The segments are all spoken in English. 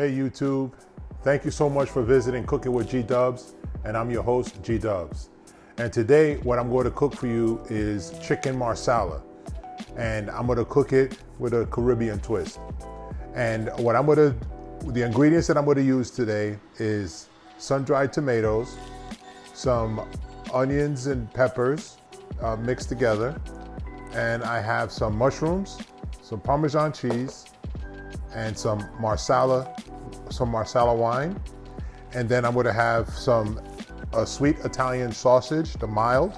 Hey YouTube, thank you so much for visiting Cooking with G Dubs, and I'm your host, G Dubs. And today what I'm going to cook for you is chicken marsala, and I'm going to cook it with a Caribbean twist. And the ingredients that I'm going to use today is sun-dried tomatoes, some onions and peppers mixed together, and I have some mushrooms, some Parmesan cheese, and some Marsala wine. And then I'm going to have a sweet Italian sausage, the mild.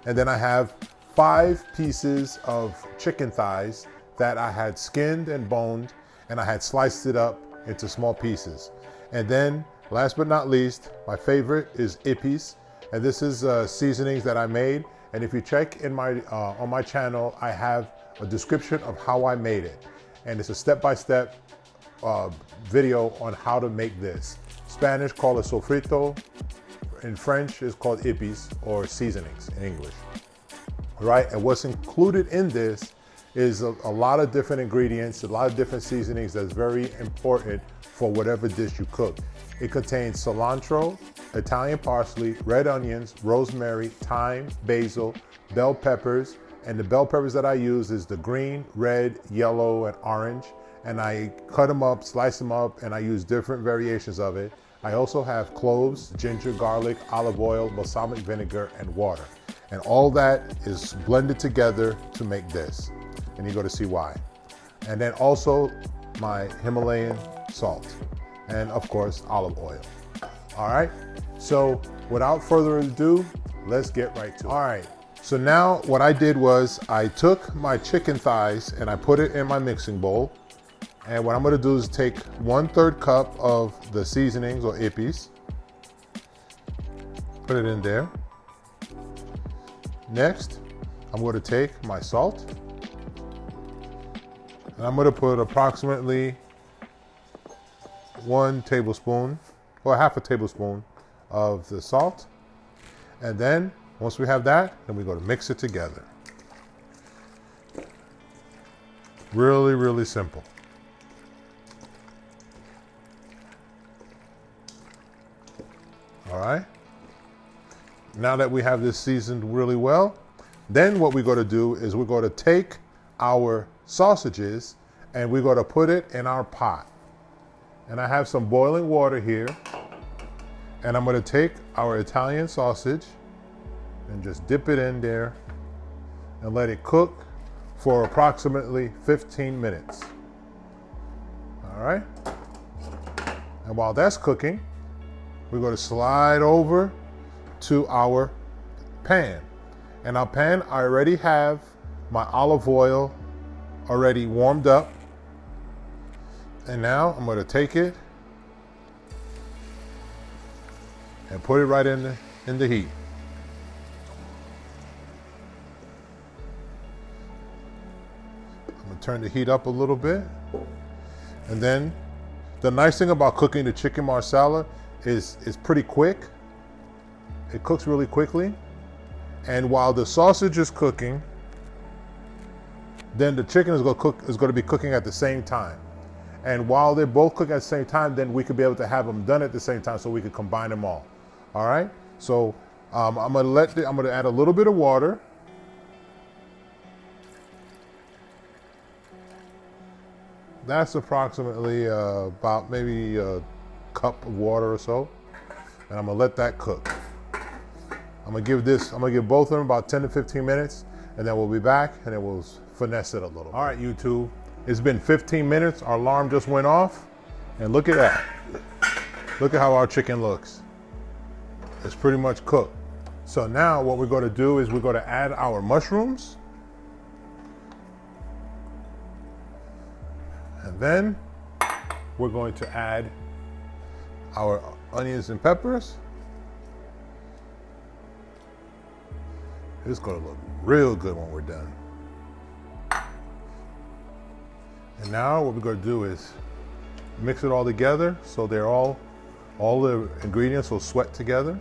And then I have 5 pieces of chicken thighs that I had skinned and boned, and I had sliced it up into small pieces. And then last but not least, my favorite is Èpís. And this is seasonings that I made. And if you check in on my channel, I have a description of how I made it. And it's a step-by-step video on how to make this. Spanish call it sofrito. In French it's called Èpís, or seasonings in English. All right, and what's included in this is a lot of different ingredients, a lot of different seasonings that's very important for whatever dish you cook. It contains cilantro, Italian parsley, red onions, rosemary, thyme, basil, bell peppers, and the bell peppers that I use is the green, red, yellow, and orange. And I cut them up, slice them up, and I use different variations of it. I also have cloves, ginger, garlic, olive oil, balsamic vinegar, and water. And all that is blended together to make this. And you're going to see why. And then also my Himalayan salt. And of course, olive oil. All right. So without further ado, let's get right to it. All right. So now what I did was I took my chicken thighs and I put it in my mixing bowl. And what I'm going to do is take 1/3 cup of the seasonings, or Èpís. Put it in there. Next, I'm going to take my salt. And I'm going to put approximately 1 tablespoon, or half a tablespoon of the salt. And then once we have that, then we're going to mix it together. Really, really simple. All right. Now that we have this seasoned really well, then what we're going to do is we're going to take our sausages and we're going to put it in our pot. And I have some boiling water here. And I'm going to take our Italian sausage and just dip it in there and let it cook for approximately 15 minutes. All right. And while that's cooking, we're going to slide over to our pan. And our pan, I already have my olive oil already warmed up. And now I'm going to take it and put it right in the heat. I'm going to turn the heat up a little bit. And then the nice thing about cooking the chicken marsala is it's pretty quick. It cooks really quickly. And while the sausage is cooking, then the chicken is going to be cooking at the same time. And while they're both cooking at the same time, then we could be able to have them done at the same time so we could combine them all. All right. So I'm going to add a little bit of water. That's approximately about maybe a cup of water or so. And I'm going to let that cook. I'm going to give both of them about 10 to 15 minutes, and then we'll be back and then we'll finesse it a little. All right, YouTube. It's been 15 minutes. Our alarm just went off. And look at that. Look at how our chicken looks. It's pretty much cooked. So now what we're going to do is we're going to add our mushrooms. And then we're going to add our onions and peppers. It's going to look real good when we're done. And now what we're going to do is mix it all together so they're all the ingredients will sweat together.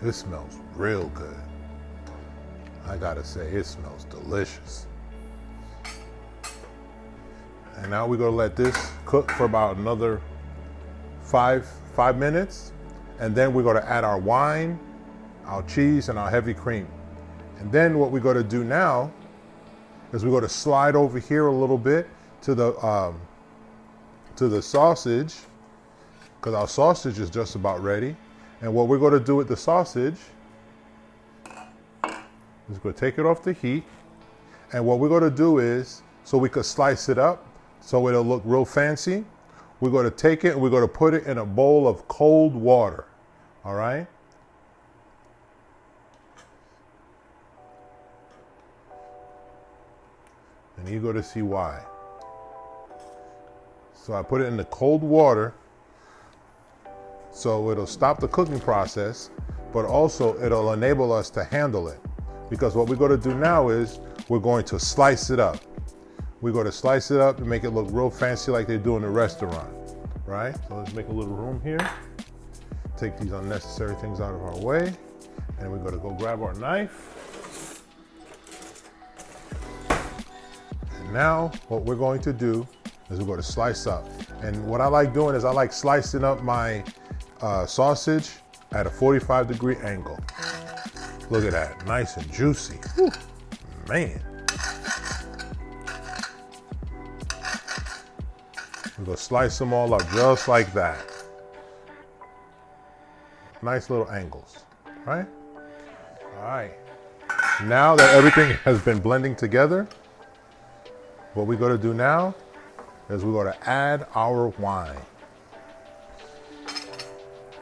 This smells real good. I gotta say, it smells delicious. And now we're gonna let this cook for about another five minutes. And then we're gonna add our wine, our cheese, and our heavy cream. And then what we're gonna do now is we're gonna slide over here a little bit to the sausage, because our sausage is just about ready. And what we're gonna do with the sausage is we're gonna take it off the heat. And what we're gonna do is, so we could slice it up so it'll look real fancy, we're gonna take it and we're gonna put it in a bowl of cold water, all right? And you're gonna see why. So I put it in the cold water so it'll stop the cooking process, but also it'll enable us to handle it. Because what we're gonna do now is we're going to slice it up. We're going to slice it up to make it look real fancy like they do in the restaurant, right? So let's make a little room here. Take these unnecessary things out of our way. And we're going to go grab our knife. And now what we're going to do is we're going to slice up. And what I like doing is I like slicing up my sausage at a 45-degree angle. Look at that, nice and juicy. Whew, man. We're gonna slice them all up just like that. Nice little angles, right? All right. Now that everything has been blending together, what we're gonna do now is we're gonna add our wine.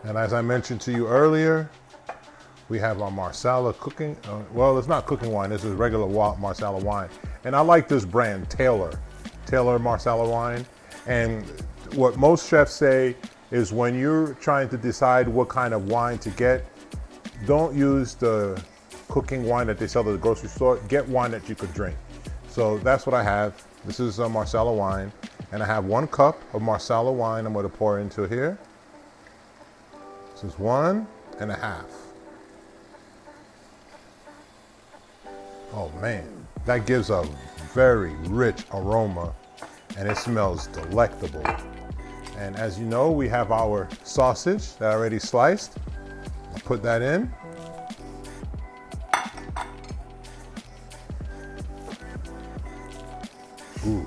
And as I mentioned to you earlier, we have our Marsala cooking, well, it's not cooking wine, this is regular Marsala wine. And I like this brand, Taylor Marsala wine. And what most chefs say is when you're trying to decide what kind of wine to get, don't use the cooking wine that they sell at the grocery store, get wine that you could drink. So that's what I have. This is a Marsala wine, and I have 1 cup of Marsala wine I'm gonna pour into here. This is 1.5. Oh man, that gives a very rich aroma and it smells delectable. And as you know, we have our sausage that I already sliced. I'll put that in. Ooh,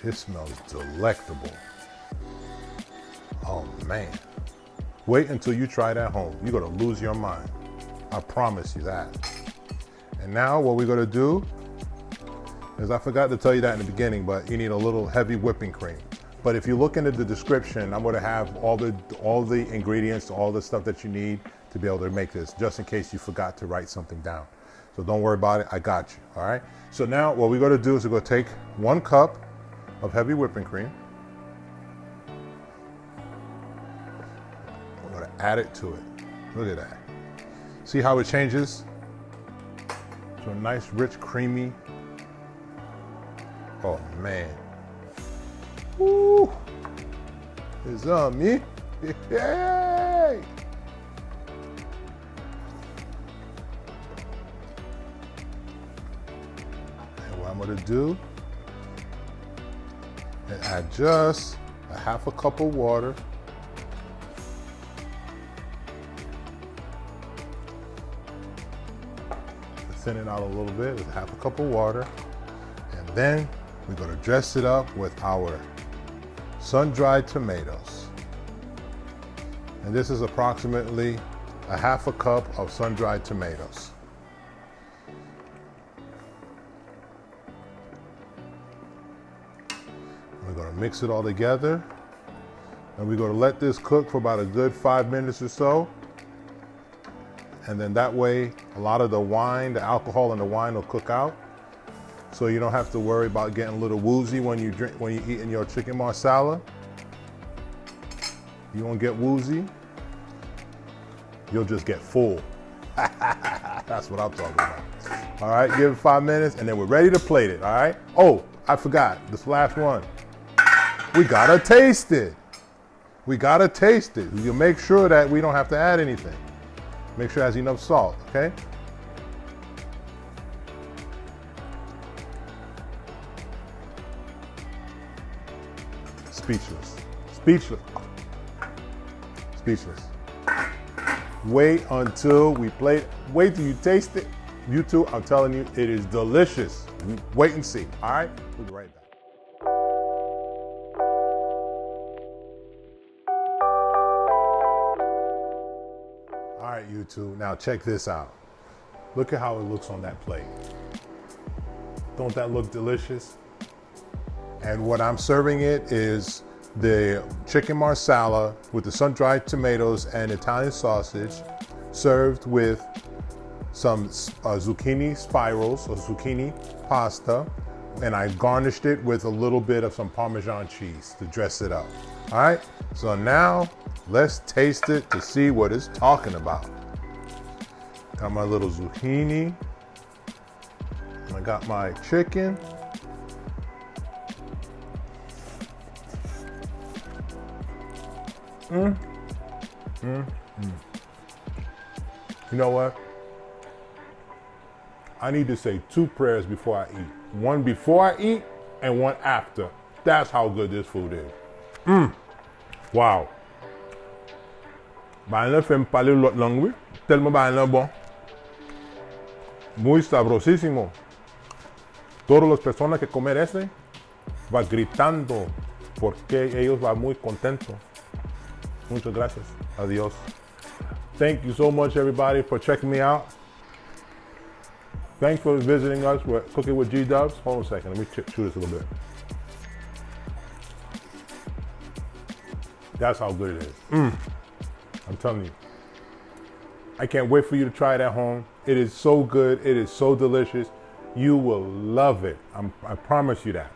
it smells delectable. Oh man. Wait until you try it at home. You're gonna lose your mind. I promise you that. And now what we're gonna do is, I forgot to tell you that in the beginning, but you need a little heavy whipping cream. But if you look into the description, I'm gonna have all the ingredients, all the stuff that you need to be able to make this, just in case you forgot to write something down. So don't worry about it, I got you, all right? So now what we're gonna do is we're gonna take 1 cup of heavy whipping cream. We're gonna add it to it. Look at that. See how it changes to a nice, rich, creamy. Oh man. Woo! It's on me. Yay! And what I'm gonna do is add just a 1/2 cup of water. Thin it out a little bit with 1/2 cup of water. And then we're gonna dress it up with our sun-dried tomatoes. And this is approximately a 1/2 cup of sun-dried tomatoes. We're gonna mix it all together. And we're gonna let this cook for about a good 5 minutes or so. And then that way, a lot of the wine, the alcohol in the wine will cook out. So you don't have to worry about getting a little woozy when you're eating your chicken marsala. You won't get woozy. You'll just get full. That's what I'm talking about. All right, give it 5 minutes and then we're ready to plate it, all right? Oh, I forgot, this last one. We gotta taste it. We gotta taste it. You make sure that we don't have to add anything. Make sure it has enough salt, okay? speechless. Speechless. Speechless. Wait until we play. Wait till you taste it. You too, I'm telling you, it is delicious. Wait and see, all right? We'll be right back. All right, you two, now check this out. Look at how it looks on that plate. Don't that look delicious? And what I'm serving it is the chicken marsala with the sun-dried tomatoes and Italian sausage, served with some zucchini spirals or zucchini pasta, and I garnished it with a little bit of some Parmesan cheese to dress it up. All right, so now let's taste it to see what it's talking about. Got my little zucchini, I got my chicken. You know what? I need to say 2 prayers before I eat. One before I eat and one after. That's how good this food is. Wow. Baile fait me parler l'autre langue, tellement baile bon. Muy sabrosísimo. Todas las personas que comer ese va gritando porque ellos van muy contentos. Muchas gracias. Adiós. Thank you so much, everybody, for checking me out. Thanks for visiting us. We're Cooking with G Dubs. Hold on a second. Let me chew this a little bit. That's how good it is. I'm telling you. I can't wait for you to try it at home. It is so good. It is so delicious. You will love it. I promise you that.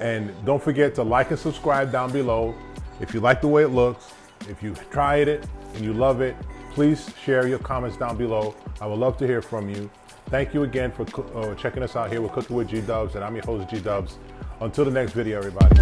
And don't forget to like and subscribe down below. If you like the way it looks, if you tried it and you love it, please share your comments down below. I would love to hear from you. Thank you again for checking us out here with Cooking with G Dubs, and I'm your host, G Dubs. Until the next video, everybody.